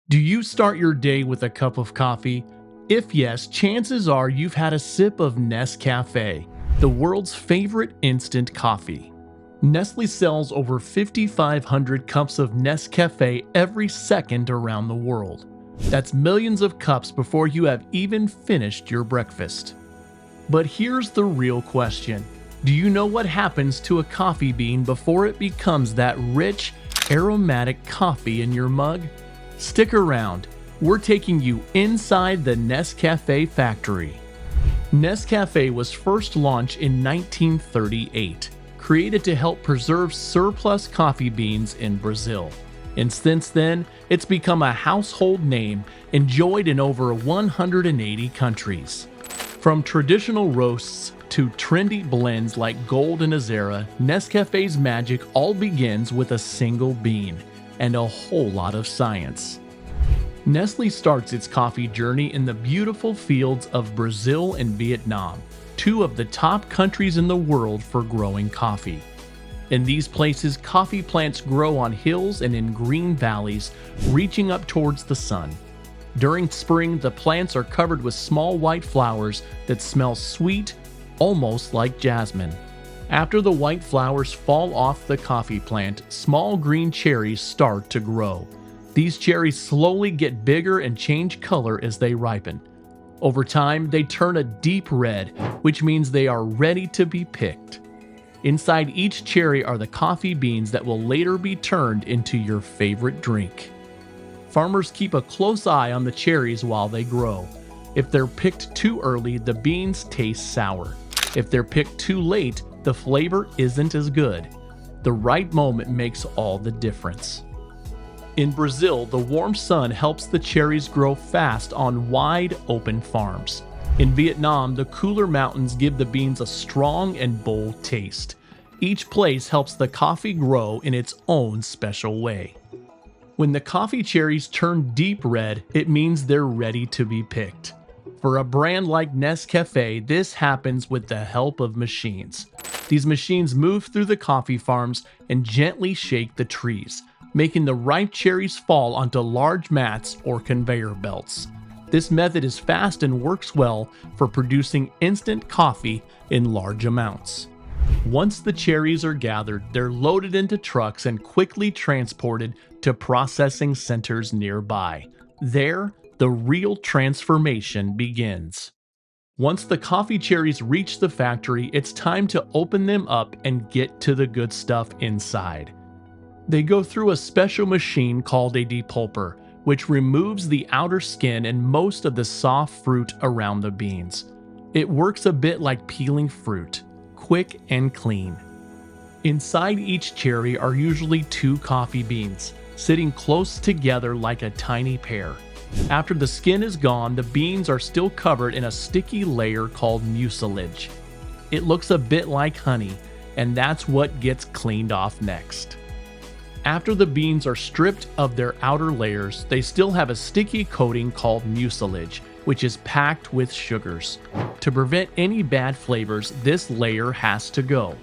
Do you start your day with a cup of coffee? If yes, chances are you've had a sip of Nescafe, the world's favorite instant coffee. Nestle sells over 5,500 cups of Nescafe every second around the world. That's millions of cups before you have even finished your breakfast. But here's the real question. Do you know what happens to a coffee bean before it becomes that rich, aromatic coffee in your mug? Stick around. We're taking you inside the Nescafé factory. Nescafé was first launched in 1938, created to help preserve surplus coffee beans in Brazil. And since then, it's become a household name enjoyed in over 180 countries. From traditional roasts to trendy blends like Gold and Azera, Nescafé's magic all begins with a single bean and a whole lot of science. Nestlé starts its coffee journey in the beautiful fields of Brazil and Vietnam, two of the top countries in the world for growing coffee. In these places, coffee plants grow on hills and in green valleys, reaching up towards the sun. During spring, the plants are covered with small white flowers that smell sweet, almost like jasmine. After the white flowers fall off the coffee plant, small green cherries start to grow. These cherries slowly get bigger and change color as they ripen. Over time, they turn a deep red, which means they are ready to be picked. Inside each cherry are the coffee beans that will later be turned into your favorite drink. Farmers keep a close eye on the cherries while they grow. If they're picked too early, the beans taste sour. If they're picked too late, the flavor isn't as good. The right moment makes all the difference. In Brazil, the warm sun helps the cherries grow fast on wide, open farms. In Vietnam, the cooler mountains give the beans a strong and bold taste. Each place helps the coffee grow in its own special way. When the coffee cherries turn deep red, it means they're ready to be picked. For a brand like Nescafé, this happens with the help of machines. These machines move through the coffee farms and gently shake the trees, making the ripe cherries fall onto large mats or conveyor belts. This method is fast and works well for producing instant coffee in large amounts. Once the cherries are gathered, they're loaded into trucks and quickly transported to processing centers nearby. There, the real transformation begins. Once the coffee cherries reach the factory, it's time to open them up and get to the good stuff inside. They go through a special machine called a depulper, which removes the outer skin and most of the soft fruit around the beans. It works a bit like peeling fruit, quick and clean. Inside each cherry are usually two coffee beans, sitting close together like a tiny pair. After the skin is gone, the beans are still covered in a sticky layer called mucilage. It looks a bit like honey, and that's what gets cleaned off next. After the beans are stripped of their outer layers, they still have a sticky coating called mucilage, which is packed with sugars. To prevent any bad flavors, this layer has to go.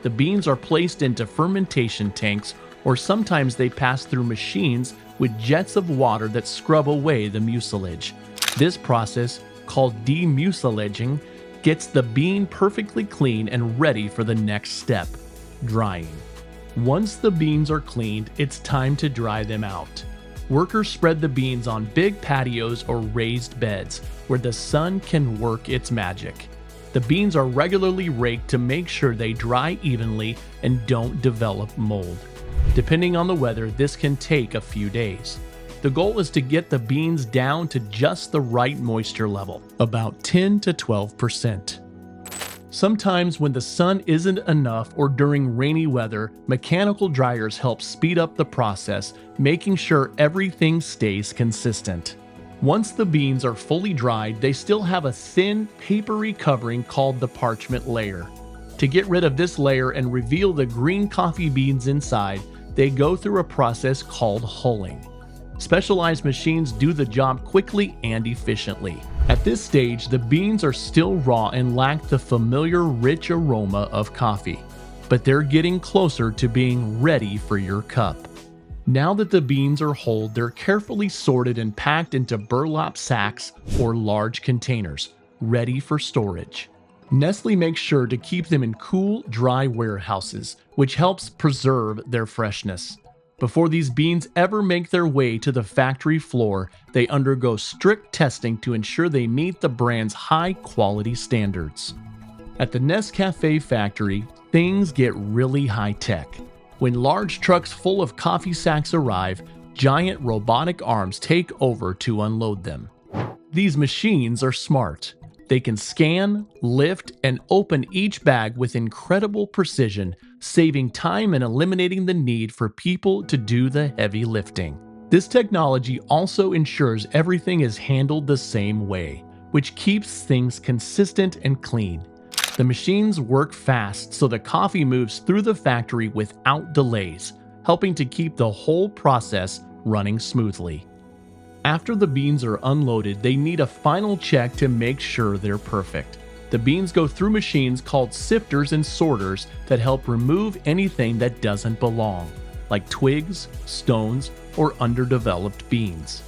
The beans are placed into fermentation tanks, or sometimes they pass through machines with jets of water that scrub away the mucilage. This process, called demucilaging, gets the bean perfectly clean and ready for the next step, drying. Once the beans are cleaned, it's time to dry them out. Workers spread the beans on big patios or raised beds where the sun can work its magic. The beans are regularly raked to make sure they dry evenly and don't develop mold. Depending on the weather, this can take a few days. The goal is to get the beans down to just the right moisture level, about 10 to 12%. Sometimes when the sun isn't enough or during rainy weather, mechanical dryers help speed up the process, making sure everything stays consistent. Once the beans are fully dried, they still have a thin, papery covering called the parchment layer. To get rid of this layer and reveal the green coffee beans inside, they go through a process called hulling. Specialized machines do the job quickly and efficiently. At this stage, the beans are still raw and lack the familiar rich aroma of coffee, but they're getting closer to being ready for your cup. Now that the beans are whole, they're carefully sorted and packed into burlap sacks or large containers, ready for storage. Nestle makes sure to keep them in cool, dry warehouses, which helps preserve their freshness. Before these beans ever make their way to the factory floor, they undergo strict testing to ensure they meet the brand's high-quality standards. At the Nescafé factory, things get really high-tech. When large trucks full of coffee sacks arrive, giant robotic arms take over to unload them. These machines are smart. They can scan, lift, and open each bag with incredible precision, saving time and eliminating the need for people to do the heavy lifting. This technology also ensures everything is handled the same way, which keeps things consistent and clean. The machines work fast so the coffee moves through the factory without delays, helping to keep the whole process running smoothly. After the beans are unloaded, they need a final check to make sure they're perfect. The beans go through machines called sifters and sorters that help remove anything that doesn't belong, like twigs, stones, or underdeveloped beans.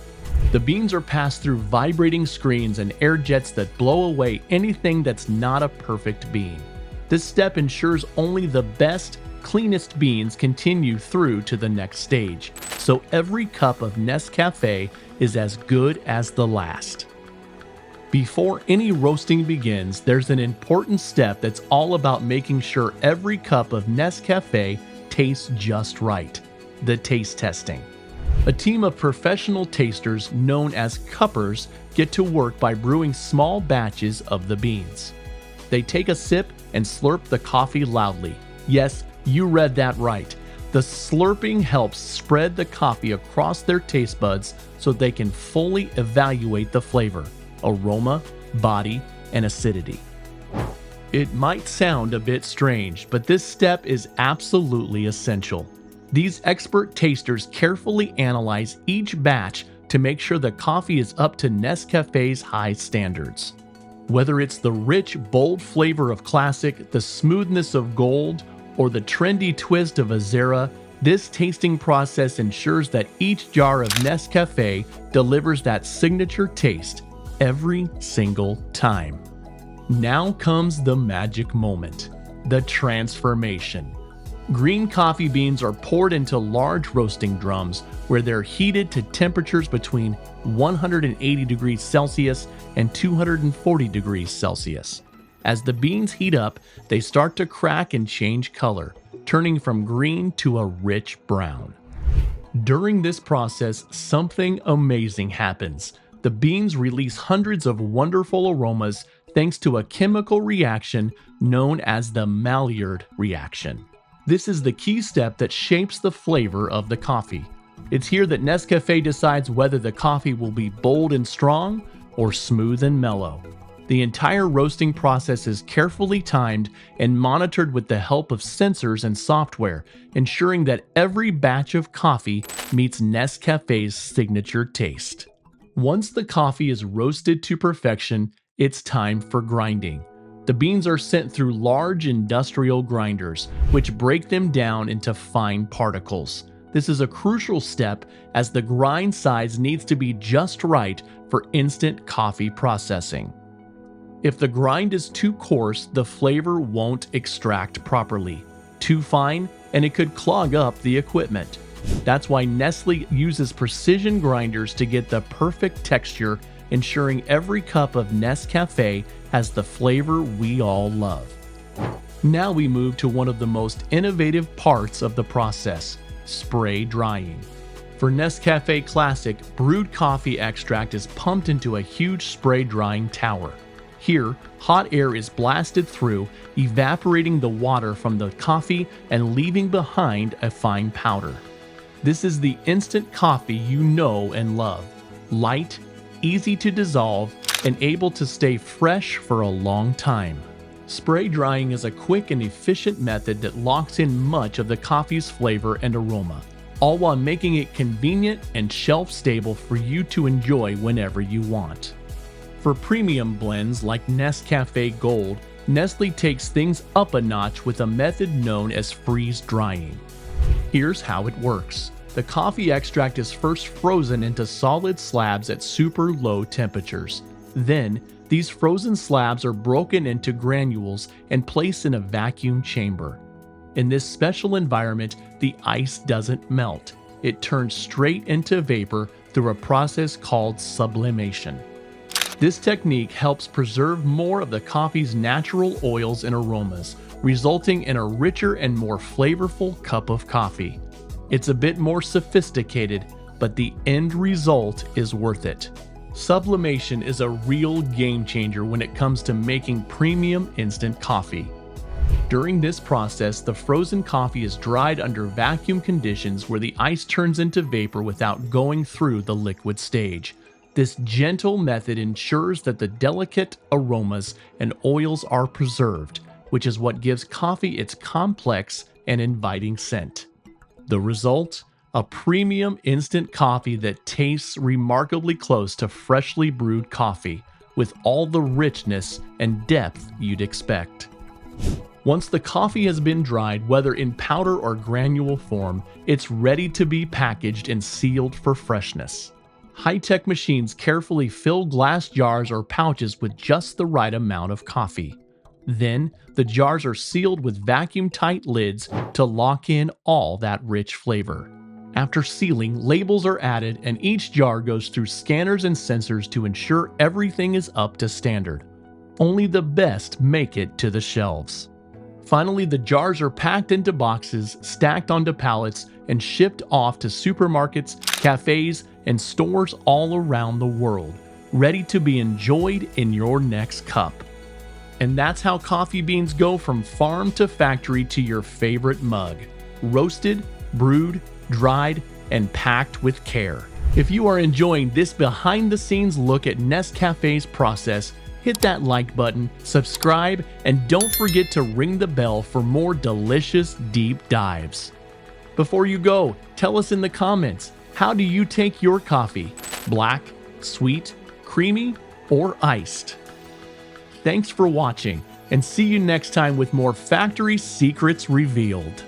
The beans are passed through vibrating screens and air jets that blow away anything that's not a perfect bean. This step ensures only the best, cleanest beans continue through to the next stage, so every cup of Nescafé is as good as the last. Before any roasting begins, there's an important step that's all about making sure every cup of Nescafé tastes just right: the taste testing. A team of professional tasters known as cuppers get to work by brewing small batches of the beans. They take a sip and slurp the coffee loudly. Yes, you read that right. The slurping helps spread the coffee across their taste buds so they can fully evaluate the flavor, aroma, body, and acidity. It might sound a bit strange, but this step is absolutely essential. These expert tasters carefully analyze each batch to make sure the coffee is up to Nescafé's high standards. Whether it's the rich, bold flavor of classic, the smoothness of gold, or the trendy twist of Azera, this tasting process ensures that each jar of Nescafé delivers that signature taste every single time. Now comes the magic moment: the transformation. Green coffee beans are poured into large roasting drums where they're heated to temperatures between 180 degrees Celsius and 240 degrees Celsius. As the beans heat up, they start to crack and change color, turning from green to a rich brown. During this process, something amazing happens. The beans release hundreds of wonderful aromas thanks to a chemical reaction known as the Maillard reaction. This is the key step that shapes the flavor of the coffee. It's here that Nescafé decides whether the coffee will be bold and strong or smooth and mellow. The entire roasting process is carefully timed and monitored with the help of sensors and software, ensuring that every batch of coffee meets Nescafé's signature taste. Once the coffee is roasted to perfection, it's time for grinding. The beans are sent through large industrial grinders, which break them down into fine particles. This is a crucial step as the grind size needs to be just right for instant coffee processing. If the grind is too coarse, the flavor won't extract properly. Too fine, and it could clog up the equipment. That's why Nestlé uses precision grinders to get the perfect texture, ensuring every cup of Nescafé has the flavor we all love. Now we move to one of the most innovative parts of the process: spray drying. For Nescafé Classic, brewed coffee extract is pumped into a huge spray drying tower. Here, hot air is blasted through, evaporating the water from the coffee and leaving behind a fine powder. This is the instant coffee you know and love: light, easy to dissolve, and able to stay fresh for a long time. Spray drying is a quick and efficient method that locks in much of the coffee's flavor and aroma, all while making it convenient and shelf-stable for you to enjoy whenever you want. For premium blends like Nescafé Gold, Nestlé takes things up a notch with a method known as freeze drying. Here's how it works. The coffee extract is first frozen into solid slabs at super low temperatures. Then, these frozen slabs are broken into granules and placed in a vacuum chamber. In this special environment, the ice doesn't melt. It turns straight into vapor through a process called sublimation. This technique helps preserve more of the coffee's natural oils and aromas, resulting in a richer and more flavorful cup of coffee. It's a bit more sophisticated, but the end result is worth it. Sublimation is a real game changer when it comes to making premium instant coffee. During this process, the frozen coffee is dried under vacuum conditions where the ice turns into vapor without going through the liquid stage. This gentle method ensures that the delicate aromas and oils are preserved, which is what gives coffee its complex and inviting scent. The result? A premium instant coffee that tastes remarkably close to freshly brewed coffee, with all the richness and depth you'd expect. Once the coffee has been dried, whether in powder or granule form, it's ready to be packaged and sealed for freshness. High-tech machines carefully fill glass jars or pouches with just the right amount of coffee. Then, the jars are sealed with vacuum-tight lids to lock in all that rich flavor. After sealing, labels are added and each jar goes through scanners and sensors to ensure everything is up to standard. Only the best make it to the shelves. Finally, the jars are packed into boxes, stacked onto pallets, and shipped off to supermarkets, cafes, and stores all around the world, ready to be enjoyed in your next cup. And that's how coffee beans go from farm to factory to your favorite mug. Roasted, brewed, dried, and packed with care. If you are enjoying this behind-the-scenes look at Nescafe's process, hit that like button, subscribe, and don't forget to ring the bell for more delicious deep dives. Before you go, tell us in the comments, how do you take your coffee? Black, sweet, creamy, or iced? Thanks for watching, and see you next time with more factory secrets revealed.